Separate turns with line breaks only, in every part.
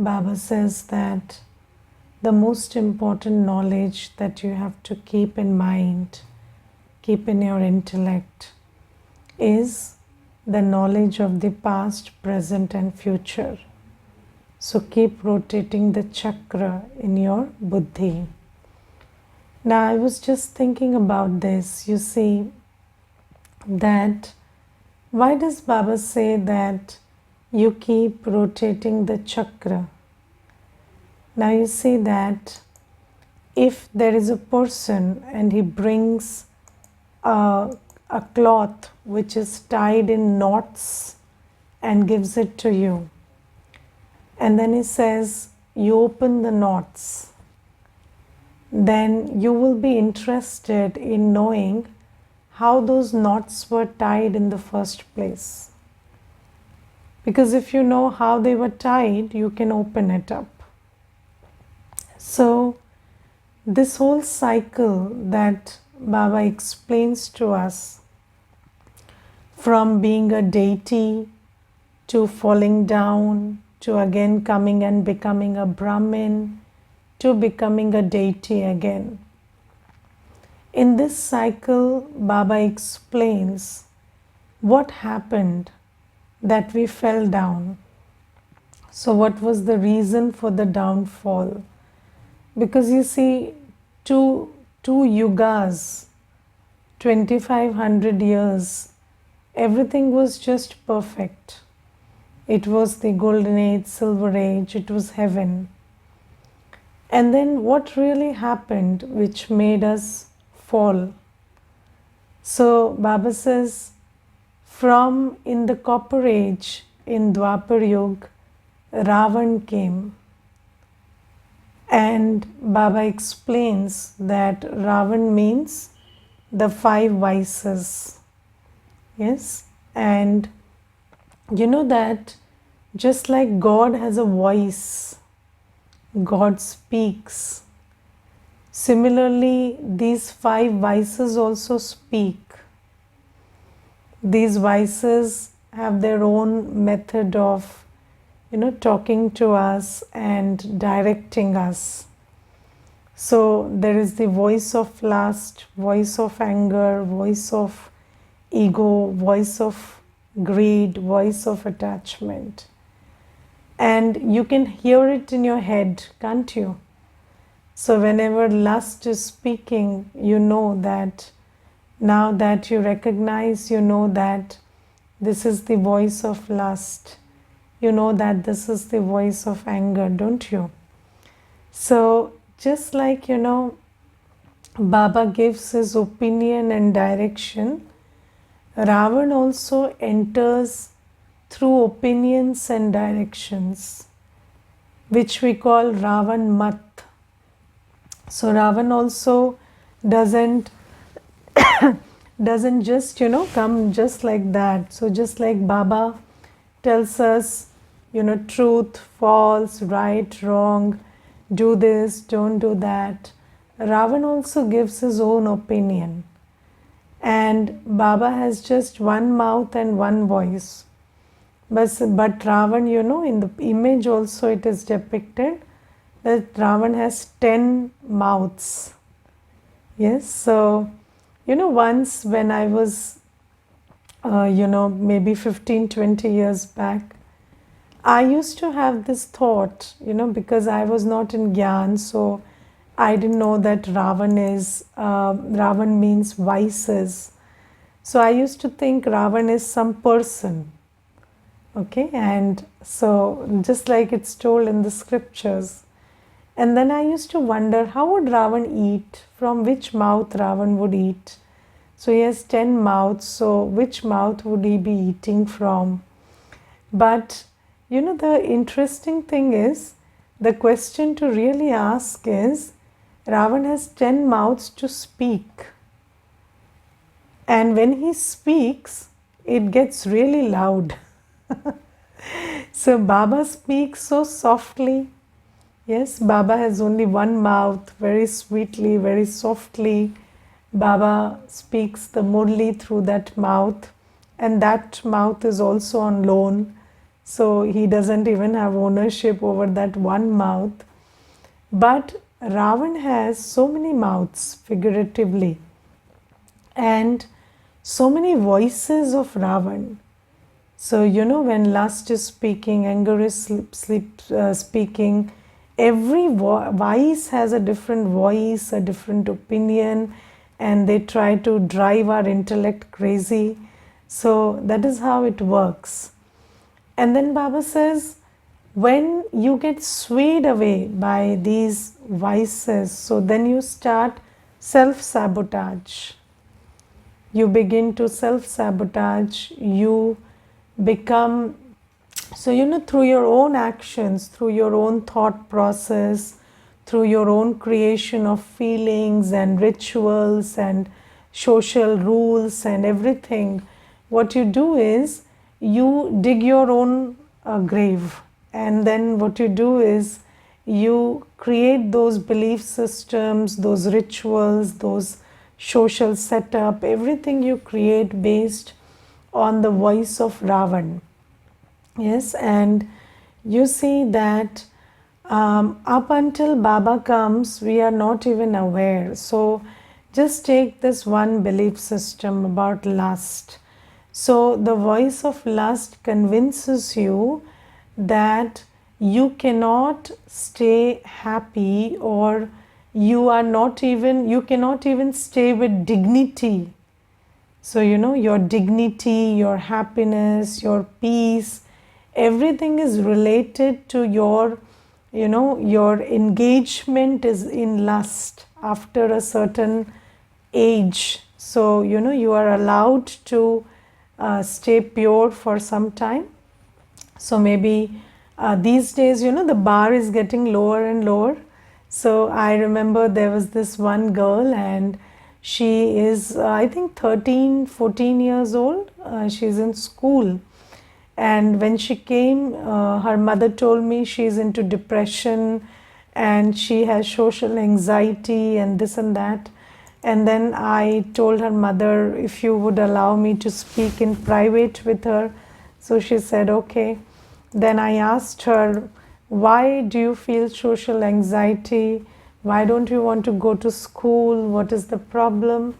Baba says that the most important knowledge that you have to keep in mind, keep in your intellect, is the knowledge of the past, present, and future. So keep rotating the chakra in your buddhi. Now, I was just thinking about this. You see, that why does Baba say that you keep rotating the chakra? Now, you see that if there is a person and he brings a cloth which is tied in knots and gives it to you, and then he says, you open the knots, then you will be interested in knowing how those knots were tied in the first place. Because if you know how they were tied, you can open it up. So, this whole cycle that Baba explains to us, from being a deity to falling down, to again coming and becoming a Brahmin, to becoming a deity again. In this cycle, Baba explains what happened that we fell down. So what was the reason for the downfall? Because you see, two yugas, 2500 years, everything was just perfect. It was the golden age, silver age, it was heaven. And then what really happened which made us fall? So Baba says, from in the copper age, in Dwapar Yuga, Ravan came. And Baba explains that Ravan means the 5 vices. Yes, and you know that just like God has a voice, God speaks. Similarly, these 5 vices also speak. These vices have their own method of, talking to us and directing us. So there is the voice of lust, voice of anger, voice of ego, voice of greed, voice of attachment. And you can hear it in your head, can't you? So whenever lust is speaking, you know that now that you recognize, you know that this is the voice of lust. You know that this is the voice of anger, don't you? So just like, Baba gives his opinion and direction, Ravan also enters through opinions and directions, which we call Ravan Mat. So Ravan also doesn't just, come just like that. So just like Baba tells us, truth, false, right, wrong, do this, don't do that, Ravan also gives his own opinion. And Baba has just one mouth and one voice. But Ravan, in the image also it is depicted that Ravan has 10 mouths. Yes, so, once when I was, maybe 15-20 years back, I used to have this thought, because I was not in Gyan, so I didn't know that Ravan means vices. So I used to think Ravan is some person. Okay, and so just like it's told in the scriptures. And then I used to wonder, how would Ravan eat? From which mouth Ravan would eat? So he has 10 mouths, so which mouth would he be eating from? But, the interesting thing is, the question to really ask is, Ravan has 10 mouths to speak. And when he speaks, it gets really loud. So Baba speaks so softly. Yes, Baba has only one mouth, very sweetly, very softly. Baba speaks the Murli through that mouth, and that mouth is also on loan. So he doesn't even have ownership over that one mouth. But Ravan has so many mouths, figuratively, and so many voices of Ravan. So, when lust is speaking, anger is speaking, every vice has a different voice, a different opinion, and they try to drive our intellect crazy. So, that is how it works. And then Baba says, when you get swayed away by these vices, so then you start self sabotage. You begin to self sabotage, you become, so through your own actions, through your own thought process, through your own creation of feelings and rituals and social rules and everything, what you do is you dig your own grave, and then what you do is you create those belief systems, those rituals, those social setup, everything you create based on the voice of Ravan. Yes, and you see that up until Baba comes, we are not even aware. So just take this one belief system about lust. So the voice of lust convinces you that you cannot stay happy, or you cannot even stay with dignity. So, your dignity, your happiness, your peace, everything is related to your, your engagement is in lust after a certain age. So, you are allowed to stay pure for some time. So, maybe these days, the bar is getting lower and lower. So, I remember there was this one girl, and she is, I think, 13, 14 years old. She's in school. And when she came, her mother told me she's into depression and she has social anxiety and this and that. And then I told her mother if you would allow me to speak in private with her. So she said, okay. Then I asked her, why do you feel social anxiety? Why don't you want to go to school? What is the problem?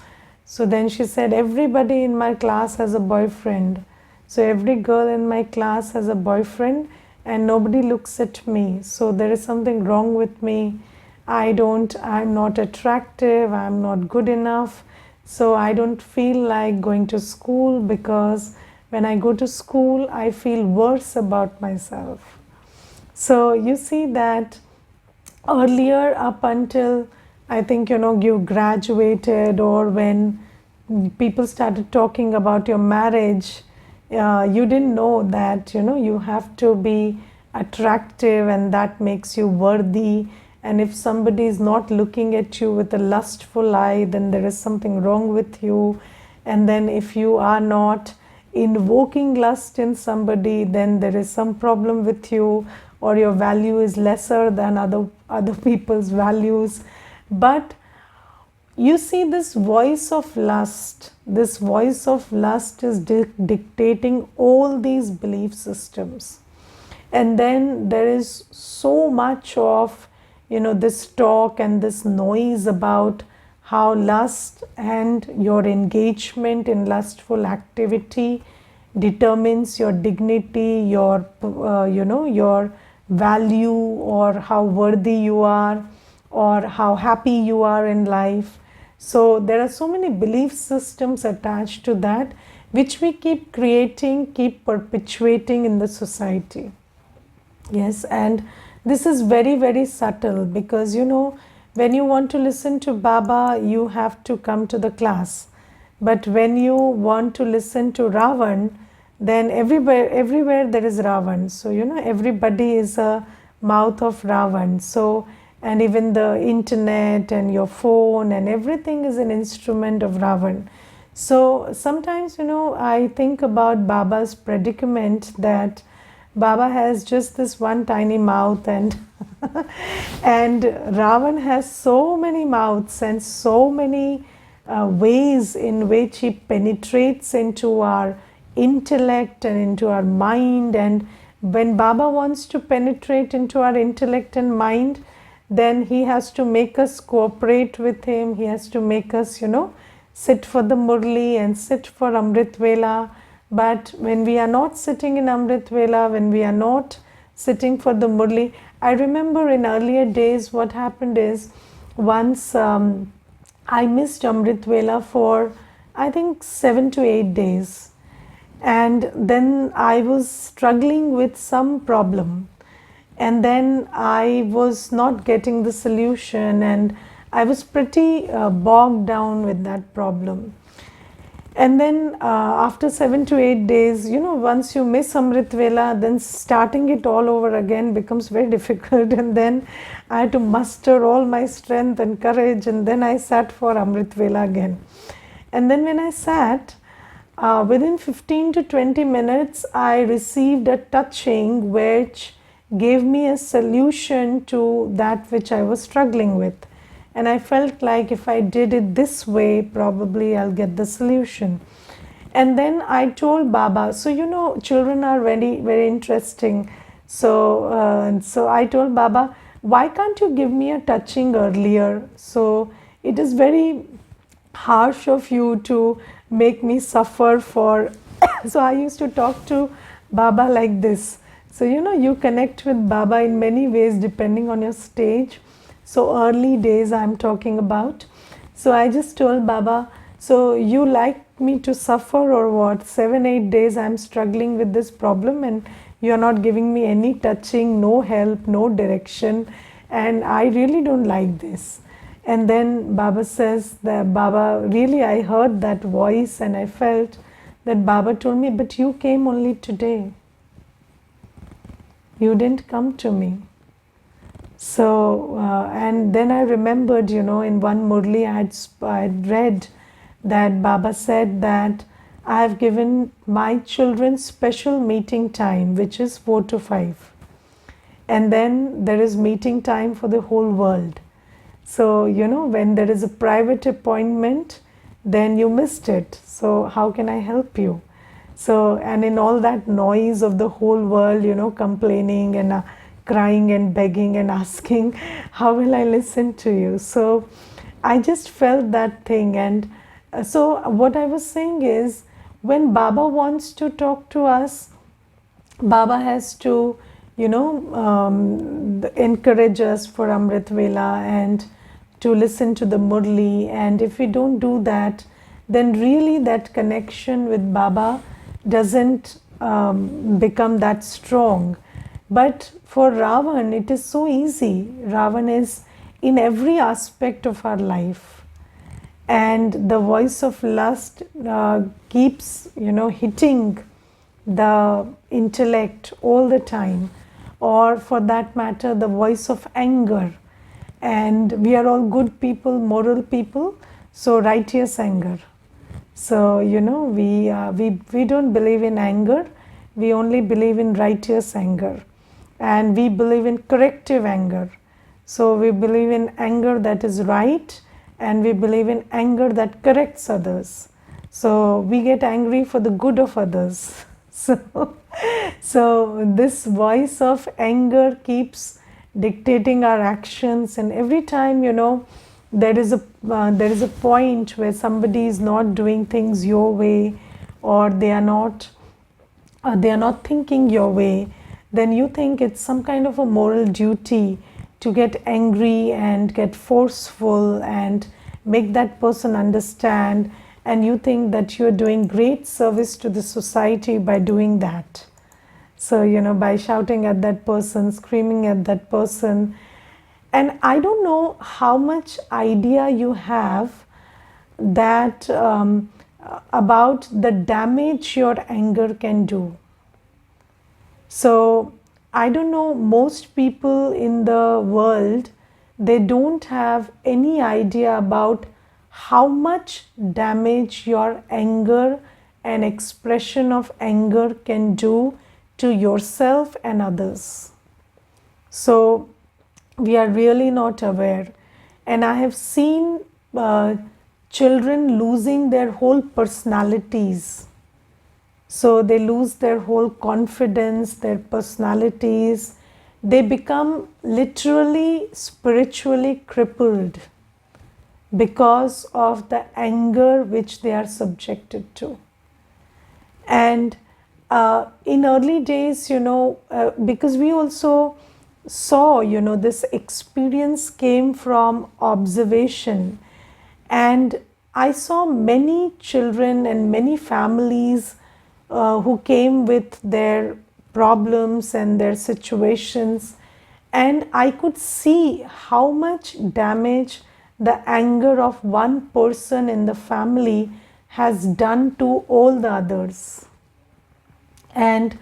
So then she said, everybody in my class has a boyfriend. So every girl in my class has a boyfriend and nobody looks at me. So there is something wrong with me. I'm not attractive, I'm not good enough. So I don't feel like going to school, because when I go to school, I feel worse about myself. So you see that earlier, up until I think you graduated, or when people started talking about your marriage, you didn't know that you have to be attractive and that makes you worthy. And if somebody is not looking at you with a lustful eye, then there is something wrong with you. And then if you are not invoking lust in somebody, then there is some problem with you, or your value is lesser than other people's values. But you see, this voice of lust is dictating all these belief systems. And then there is so much of this talk and this noise about how lust and your engagement in lustful activity determines your dignity, your your value, or how worthy you are, or how happy you are in life. So there are so many belief systems attached to that, which we keep creating, keep perpetuating in the society. Yes, and this is very, very subtle, because when you want to listen to Baba, you have to come to the class. But when you want to listen to Ravan, then everywhere there is Ravan. So everybody is a mouth of Ravan. So, and even the internet and your phone and everything is an instrument of Ravan. So sometimes I think about Baba's predicament, that Baba has just this one tiny mouth, and and Ravan has so many mouths and so many ways in which he penetrates into our intellect and into our mind, and When Baba wants to penetrate into our intellect and mind, then he has to make us cooperate with him. He has to make us, sit for the Murli and sit for Amrit Vela. But when we are not sitting in Amrit Vela, when we are not sitting for the Murli, I remember in earlier days what happened is once I missed Amrit Vela for I think 7 to 8 days. And then I was struggling with some problem, and then I was not getting the solution, and I was pretty bogged down with that problem. And then after 7 to 8 days, once you miss Amrit Vela, then starting it all over again becomes very difficult. And then I had to muster all my strength and courage, and then I sat for Amrit Vela again. And then when I sat, within 15 to 20 minutes, I received a touching which gave me a solution to that which I was struggling with. And I felt like if I did it this way, probably I'll get the solution. And then I told Baba, so children are very, very interesting. So I told Baba, why can't you give me a touching earlier? So it is very harsh of you to make me suffer for. So I used to talk to Baba like this. So you connect with Baba in many ways depending on your stage. So early days I'm talking about. So I just told Baba, so you like me to suffer or what? 7, 8 days I'm struggling with this problem, and you are not giving me any touching, no help, no direction, and I really don't like this. And then Baba says that really I heard that voice, and I felt that Baba told me, but you came only today. You didn't come to me. So, and then I remembered, in one Murli I had read that Baba said that I have given my children special meeting time, which is 4 to 5. And then there is meeting time for the whole world. So, when there is a private appointment, then you missed it. So, how can I help you? So, and in all that noise of the whole world, complaining and crying and begging and asking, how will I listen to you? So I just felt that thing. And so what I was saying is, when Baba wants to talk to us, Baba has to, encourage us for Amrit Vela and to listen to the Murli. And if we don't do that, then really that connection with Baba doesn't become that strong. But for Ravan, it is so easy. Ravan is in every aspect of our life. And the voice of lust keeps, hitting the intellect all the time. Or for that matter, the voice of anger. And we are all good people, moral people, so righteous anger. So, we don't believe in anger. We only believe in righteous anger. And we believe in corrective anger. So we believe in anger that is right, and we believe in anger that corrects others. So we get angry for the good of others. So this voice of anger keeps dictating our actions, and every time there is a point where somebody is not doing things your way, or they are not thinking your way, then you think it's some kind of a moral duty to get angry and get forceful and make that person understand, and you think that you're doing great service to the society by doing that. So, by shouting at that person, screaming at that person. And I don't know how much idea you have that about the damage your anger can do. So I don't know, most people in the world, they don't have any idea about how much damage your anger and expression of anger can do to yourself and others. So we are really not aware. And I have seen children losing their whole personalities So they lose their whole confidence, their personalities. They become literally spiritually crippled because of the anger which they are subjected to. And in early days, because we also saw, this experience came from observation. And I saw many children and many families who came with their problems and their situations. And I could see how much damage the anger of one person in the family has done to all the others. And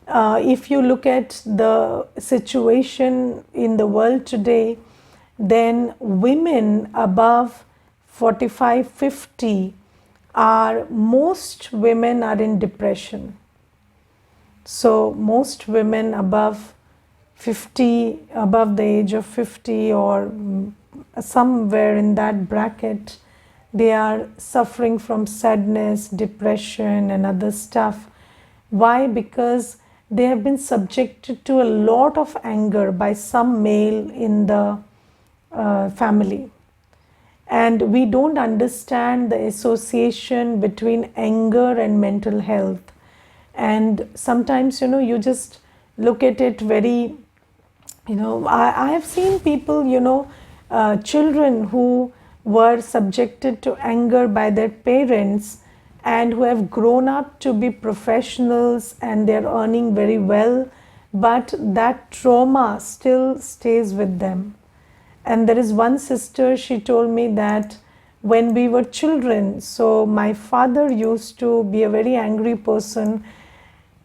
if you look at the situation in the world today, then women above 45, 50 most women are in depression. So most women above 50, above the age of 50 or somewhere in that bracket, they are suffering from sadness, depression and other stuff. Why? Because they have been subjected to a lot of anger by some male in the family. And we don't understand the association between anger and mental health. And sometimes, you just look at it very, I have seen people, children who were subjected to anger by their parents and who have grown up to be professionals and they're earning very well, but that trauma still stays with them. And there is one sister, she told me that when we were children, so my father used to be a very angry person,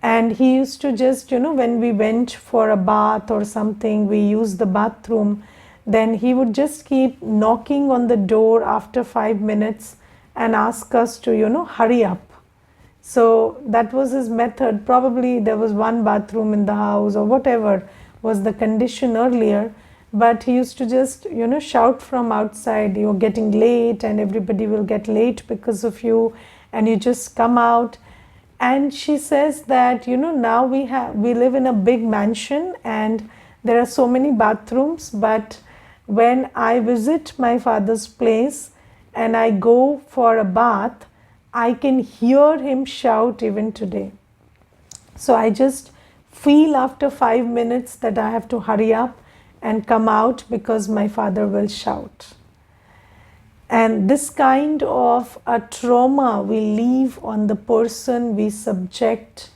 and he used to just, when we went for a bath or something, we used the bathroom, then he would just keep knocking on the door after 5 minutes and ask us to, hurry up. So that was his method. Probably there was one bathroom in the house or whatever was the condition earlier. But he used to just, shout from outside, you're getting late and everybody will get late because of you, and you just come out. And she says that, now we live in a big mansion and there are so many bathrooms, but when I visit my father's place and I go for a bath, I can hear him shout even today. So I just feel after 5 minutes that I have to hurry up and come out because my father will shout. And this kind of a trauma we leave on the person we subject,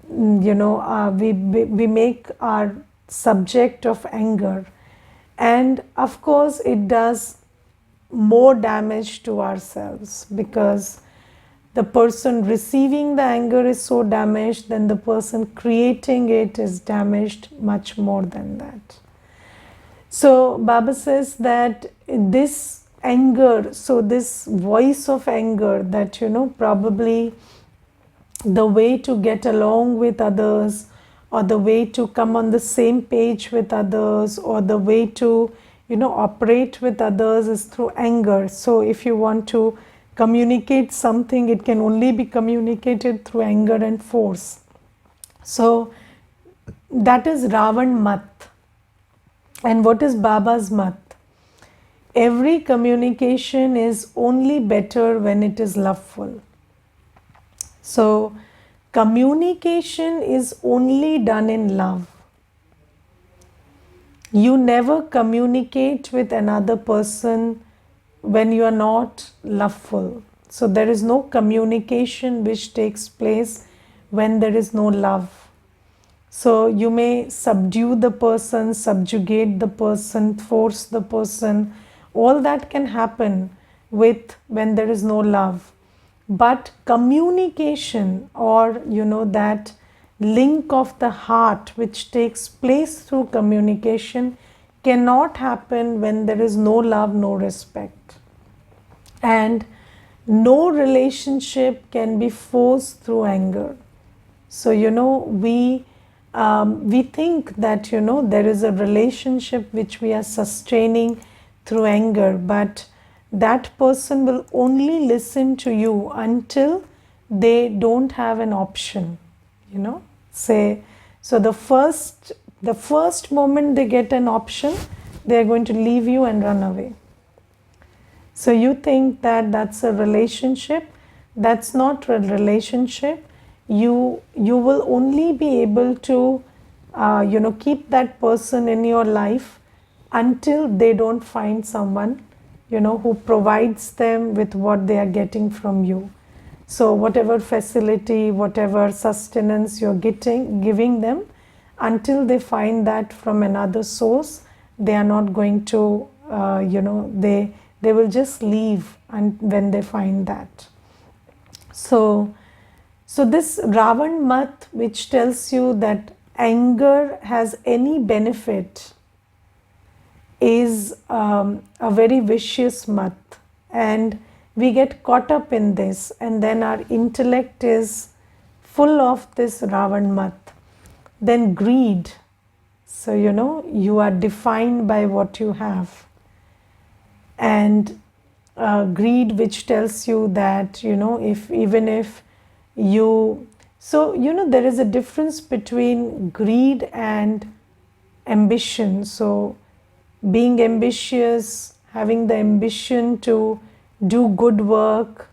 we make our subject of anger. And of course, it does more damage to ourselves because the person receiving the anger is so damaged, then the person creating it is damaged much more than that. So Baba says that this anger, so this voice of anger that, probably the way to get along with others or the way to come on the same page with others or the way to, operate with others is through anger. So if you want to communicate something, it can only be communicated through anger and force. So that is Ravan mat. And what is Baba's mat? Every communication is only better when it is loveful. So communication is only done in love. You never communicate with another person when you are not loveful. So there is no communication which takes place when there is no love. So you may subdue the person, subjugate the person, force the person. All that can happen when there is no love. But communication or that link of the heart which takes place through communication cannot happen when there is no love, no respect. And no relationship can be forced through anger. So we think that there is a relationship which we are sustaining through anger, but that person will only listen to you until they don't have an option, you know. Say, so the first moment they get an option, they are going to leave you and run away. So you think that that's a relationship. That's not a relationship. You will only be able to keep that person in your life until they don't find someone who provides them with what they are getting from you. So whatever facility, whatever sustenance you're giving them, until they find that from another source, they are not going to they will just leave and when they find that. So this Ravan mat, which tells you that anger has any benefit, is a very vicious mat, and we get caught up in this, and then our intellect is full of this Ravan mat. Then greed. So you are defined by what you have, and greed, which tells you that if you there is a difference between greed and ambition. So being ambitious, having the ambition to do good work,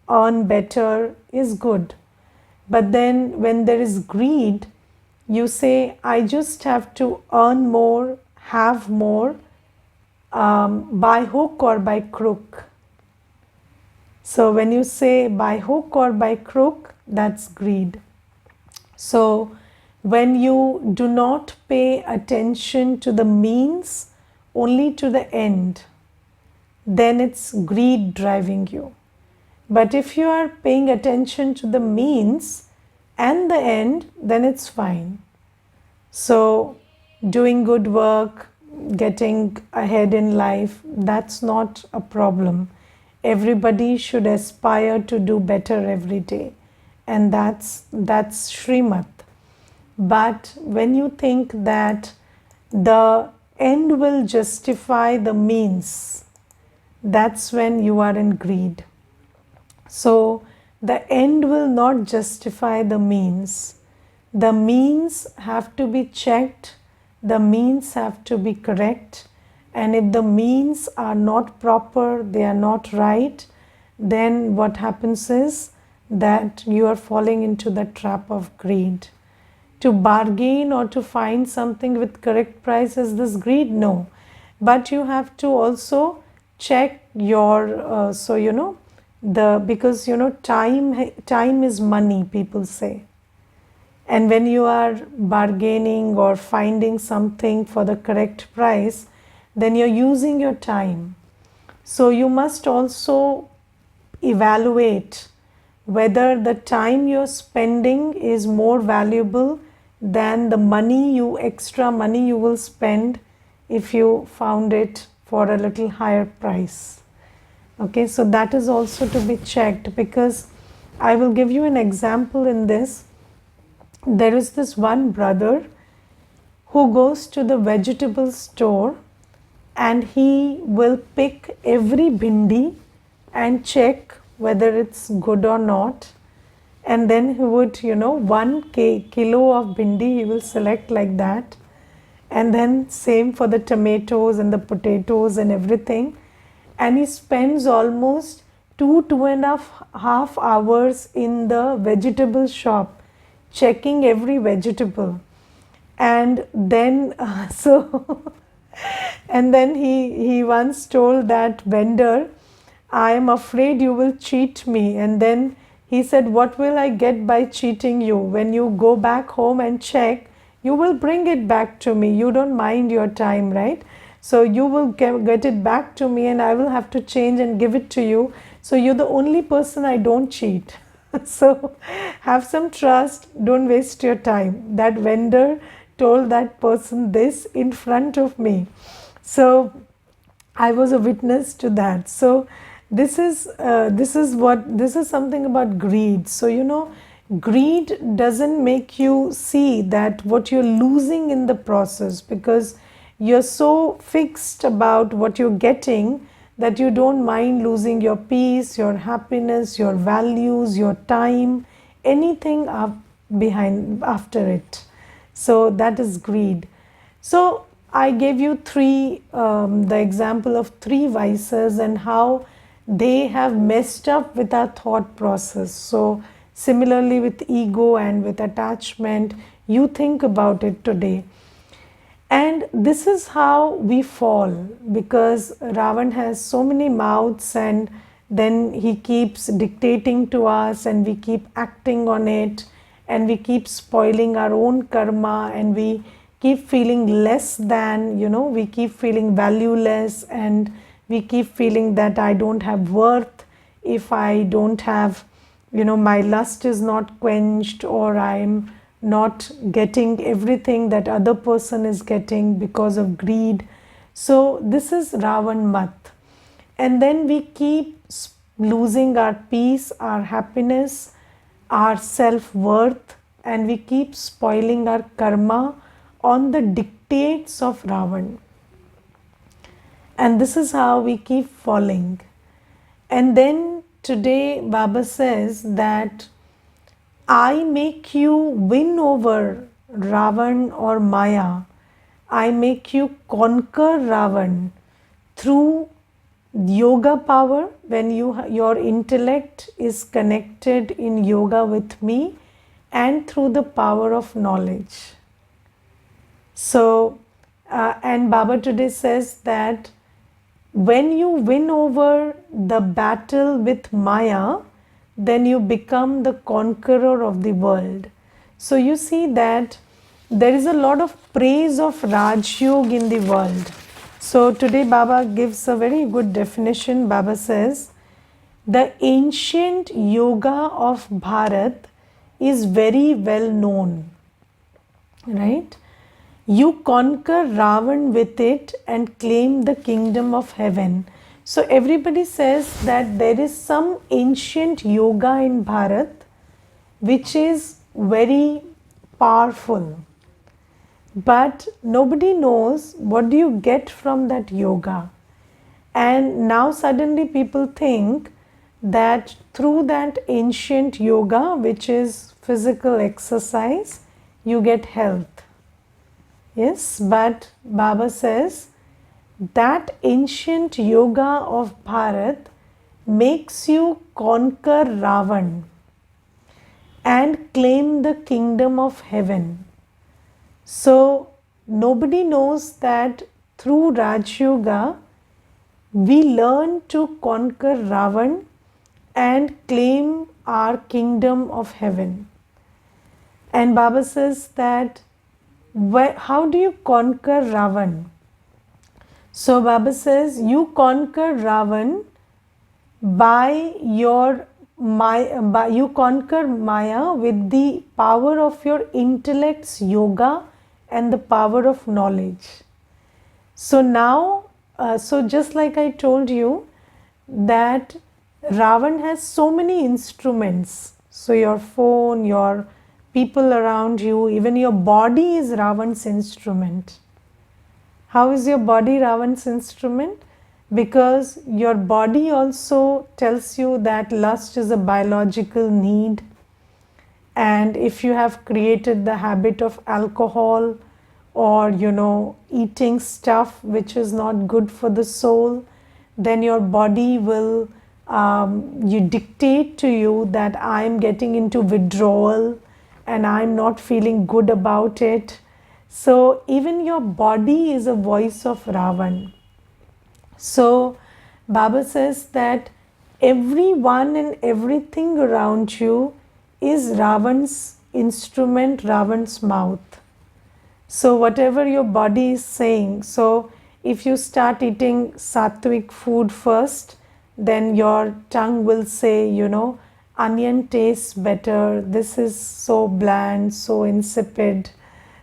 earn better is good. But then when there is greed, you say, I just have to earn more, have more, by hook or by crook. So when you say by hook or by crook, that's greed. So when you do not pay attention to the means, only to the end, then it's greed driving you. But if you are paying attention to the means and the end, then it's fine. So doing good work, getting ahead in life, that's not a problem. Everybody should aspire to do better every day, and that's Srimad. But when you think that the end will justify the means, that's when you are in greed. So the end will not justify the means. The means have to be checked, the means have to be correct, and if the means are not proper, they are not right, then what happens is that you are falling into the trap of greed. To bargain or to find something with correct price, is this greed? No. But you have to also check your because time is money, people say. And when you are bargaining or finding something for the correct price, then you're using your time. So you must also evaluate whether the time you're spending is more valuable than the extra money you will spend if you found it for a little higher price. Okay, so that is also to be checked, because I will give you an example in this. There is this one brother who goes to the vegetable store and he will pick every bhindi and check whether it's good or not. And then he would, 1 kilo of bhindi he will select like that. And then same for the tomatoes and the potatoes and everything. And he spends almost 2.5 hours in the vegetable shop checking every vegetable. And then and then he once told that vendor, I am afraid you will cheat me. And then he said, what will I get by cheating you? When you go back home and check, you will bring it back to me. You don't mind your time, right? So you will get it back to me and I will have to change and give it to you. So you're the only person I don't cheat. So have some trust, don't waste your time. That vendor told that person this in front of me. So I was a witness to that. So this is something about greed. So greed doesn't make you see that what you're losing in the process, because you're so fixed about what you're getting that you don't mind losing your peace, your happiness, your values, your time, anything up behind after it. So that is greed. So I gave you the example of three vices and how they have messed up with our thought process. So similarly with ego and with attachment, you think about it today. And this is how we fall, because Ravan has so many mouths and then he keeps dictating to us and we keep acting on it and we keep spoiling our own karma and we keep feeling less than, we keep feeling valueless and we keep feeling that I don't have worth if I don't have, my lust is not quenched, or I'm not getting everything that other person is getting because of greed. So this is Ravan Mat. And then we keep losing our peace, our happiness, our self-worth, and we keep spoiling our karma on the dictates of Ravan. And this is how we keep falling. And then today Baba says that I make you win over Ravan or Maya. I make you conquer Ravan through yoga power, when your intellect is connected in yoga with me, and through the power of knowledge. So, and Baba today says that when you win over the battle with Maya, then you become the conqueror of the world. So you see that there is a lot of praise of Raj Yoga in the world. So today Baba gives a very good definition. Baba says, the ancient yoga of Bharat is very well known, right? You conquer Ravan with it and claim the kingdom of heaven. So everybody says that there is some ancient yoga in Bharat which is very powerful. But nobody knows what do you get from that yoga. And now suddenly people think that through that ancient yoga, which is physical exercise, you get health. Yes, but Baba says that ancient yoga of Bharat makes you conquer Ravan and claim the kingdom of heaven. So nobody knows that through Raj Yoga we learn to conquer Ravan and claim our kingdom of heaven. And Baba says that how do you conquer Ravan? So Baba says you conquer Ravan you conquer Maya with the power of your intellect's yoga and the power of knowledge. So now, so just like I told you that Ravan has so many instruments. So your phone, your people around you, even your body is Ravan's instrument. How is your body Ravan's instrument? Because your body also tells you that lust is a biological need. And if you have created the habit of alcohol or eating stuff which is not good for the soul, then your body will you dictate to you that I'm getting into withdrawal and I'm not feeling good about it. So even your body is a voice of Ravan. So Baba says that everyone and everything around you is Ravan's instrument, Ravan's mouth. So whatever your body is saying, so if you start eating sattvic food first, then your tongue will say, onion tastes better, this is so bland, so insipid.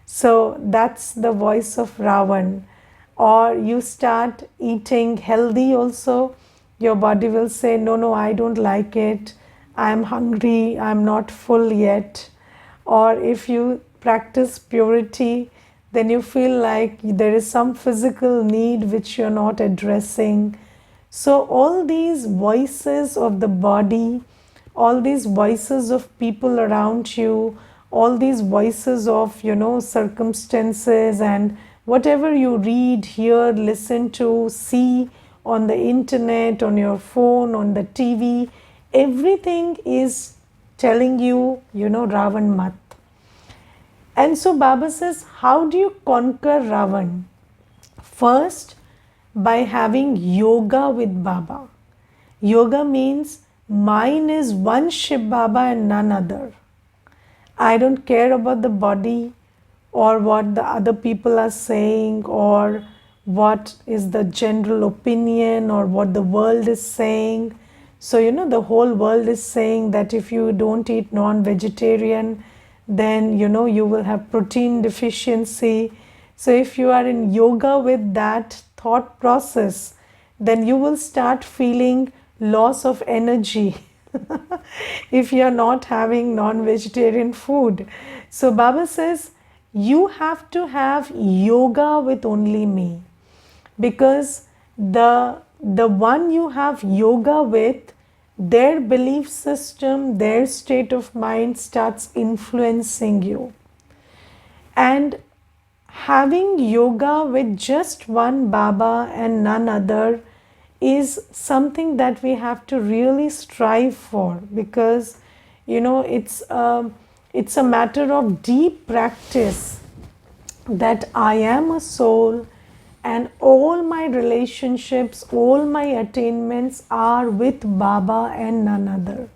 So that's the voice of Ravan. Or you start eating healthy also, your body will say, no, I don't like it, I'm hungry, I'm not full yet. Or if you practice purity, then you feel like there is some physical need which you're not addressing. So all these voices of the body, all these voices of people around you, all these voices of, circumstances, and whatever you read, hear, listen to, see on the internet, on your phone, on the TV, everything is telling you, Ravan mat. And so Baba says, how do you conquer Ravan? First, by having yoga with Baba. Yoga means mine is one Shiv Baba and none other. I don't care about the body or what the other people are saying or what is the general opinion or what the world is saying. So, the whole world is saying that if you don't eat non-vegetarian, then, you will have protein deficiency. So, if you are in yoga with that thought process, then you will start feeling loss of energy if you are not having non-vegetarian food. So Baba says you have to have yoga with only me, because the one you have yoga with, their belief system, their state of mind starts influencing you. And having yoga with just one Baba and none other is something that we have to really strive for, because it's a matter of deep practice that I am a soul and all my relationships, all my attainments are with Baba and none other.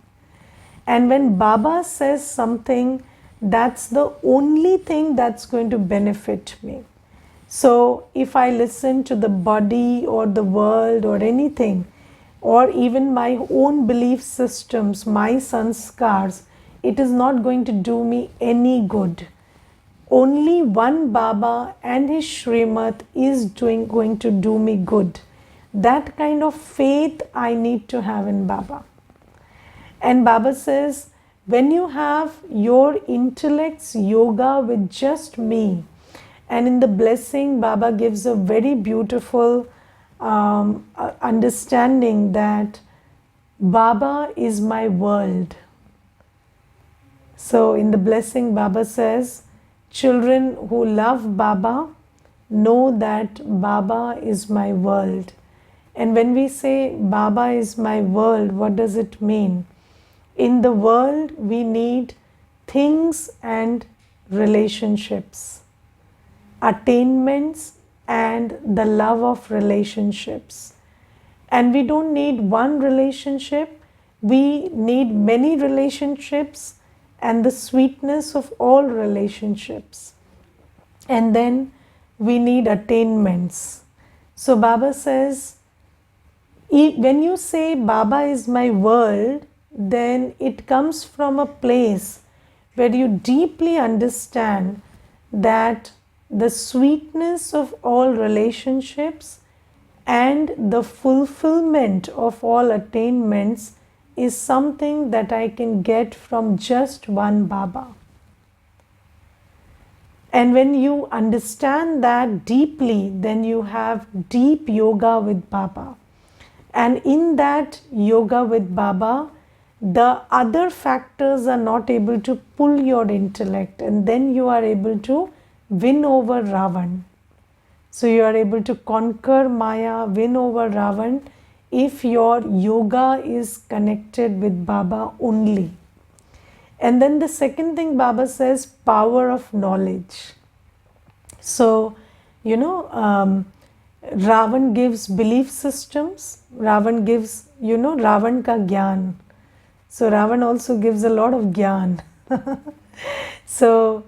And when Baba says something, that's the only thing that's going to benefit me. So if I listen to the body or the world or anything, or even my own belief systems, my sanskars, it is not going to do me any good. Only one Baba and his Srimad is going to do me good. That kind of faith I need to have in Baba. And Baba says, when you have your intellect's yoga with just me, and in the blessing, Baba gives a very beautiful understanding that Baba is my world. So in the blessing, Baba says, children who love Baba know that Baba is my world. And when we say Baba is my world, what does it mean? In the world, we need things and relationships, attainments and the love of relationships. And we don't need one relationship, we need many relationships and the sweetness of all relationships. And then we need attainments. So Baba says, when you say Baba is my world, then it comes from a place where you deeply understand that the sweetness of all relationships and the fulfillment of all attainments is something that I can get from just one Baba. And when you understand that deeply, then you have deep yoga with Baba. And in that yoga with Baba, the other factors are not able to pull your intellect, and then you are able to win over Ravan. So you are able to conquer Maya, win over Ravan, if your yoga is connected with Baba only. And then the second thing Baba says, power of knowledge. So, Ravan gives belief systems. Ravan gives, Ravan ka gyan. So Ravan also gives a lot of gyan. So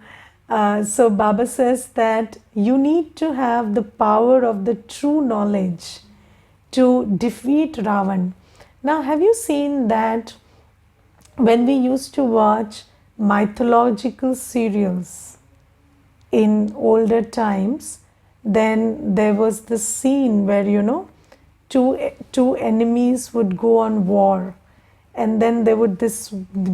Baba says that you need to have the power of the true knowledge to defeat Ravan. Now, have you seen that when we used to watch mythological serials in older times, then there was this scene where, two enemies would go on war, and then there would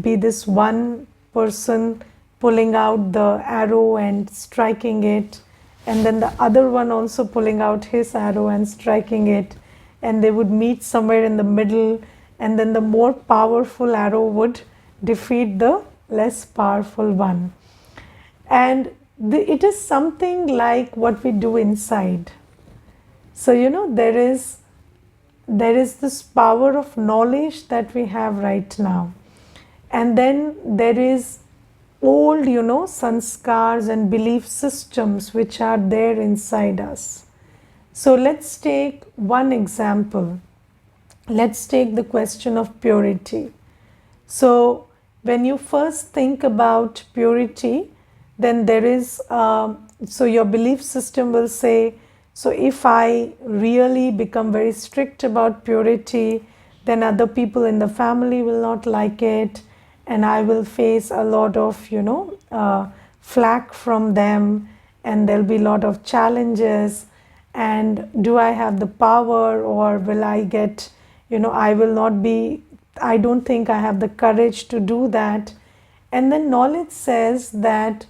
be this one person pulling out the arrow and striking it, and then the other one also pulling out his arrow and striking it, and they would meet somewhere in the middle, and then the more powerful arrow would defeat the less powerful one. And it is something like what we do inside. So, there is this power of knowledge that we have right now. And then there is old, sanskars and belief systems which are there inside us. So let's take one example. Let's take the question of purity. So when you first think about purity, then there is, so your belief system will say, so if I really become very strict about purity, then other people in the family will not like it, and I will face a lot of, flack from them, and there'll be a lot of challenges. And do I have the power, or will I get, I will not be, I don't think I have the courage to do that. And then knowledge says that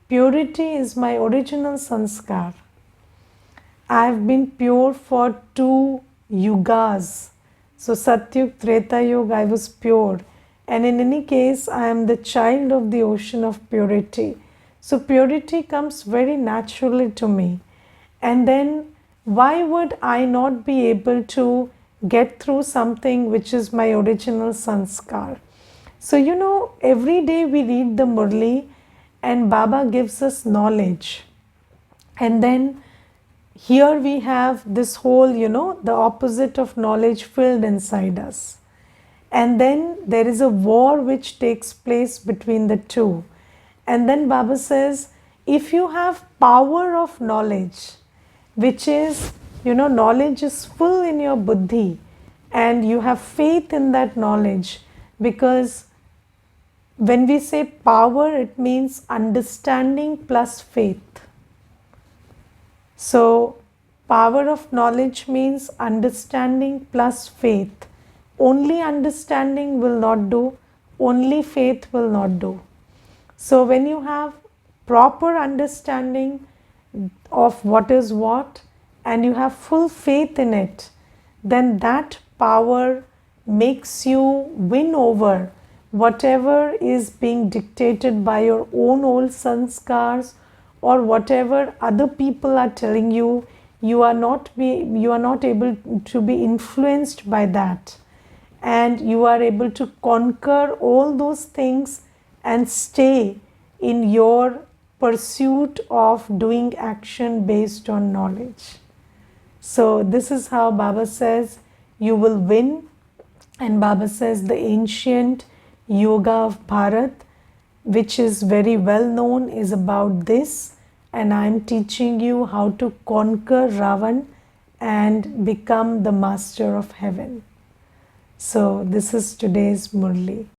purity is my original sanskar. I have been pure for 2 yugas. So Satyug, Treta Yuga, I was pure. And in any case, I am the child of the ocean of purity. So purity comes very naturally to me. And then why would I not be able to get through something which is my original sanskar? So, every day we read the Murli and Baba gives us knowledge. And then here we have this whole, the opposite of knowledge filled inside us. And then there is a war which takes place between the two. And then Baba says, if you have power of knowledge, which is, knowledge is full in your buddhi, and you have faith in that knowledge, because when we say power, it means understanding plus faith. So, power of knowledge means understanding plus faith. Only understanding will not do, only faith will not do. So, when you have proper understanding of what is what, and you have full faith in it, then that power makes you win over whatever is being dictated by your own old sanskars, or whatever other people are telling you. You are not able to be influenced by that, and you are able to conquer all those things and stay in your pursuit of doing action based on knowledge. So this is how Baba says you will win. And Baba says the ancient yoga of Bharat, which is very well known, is about this. And I am teaching you how to conquer Ravan and become the master of heaven. So this is today's Murli.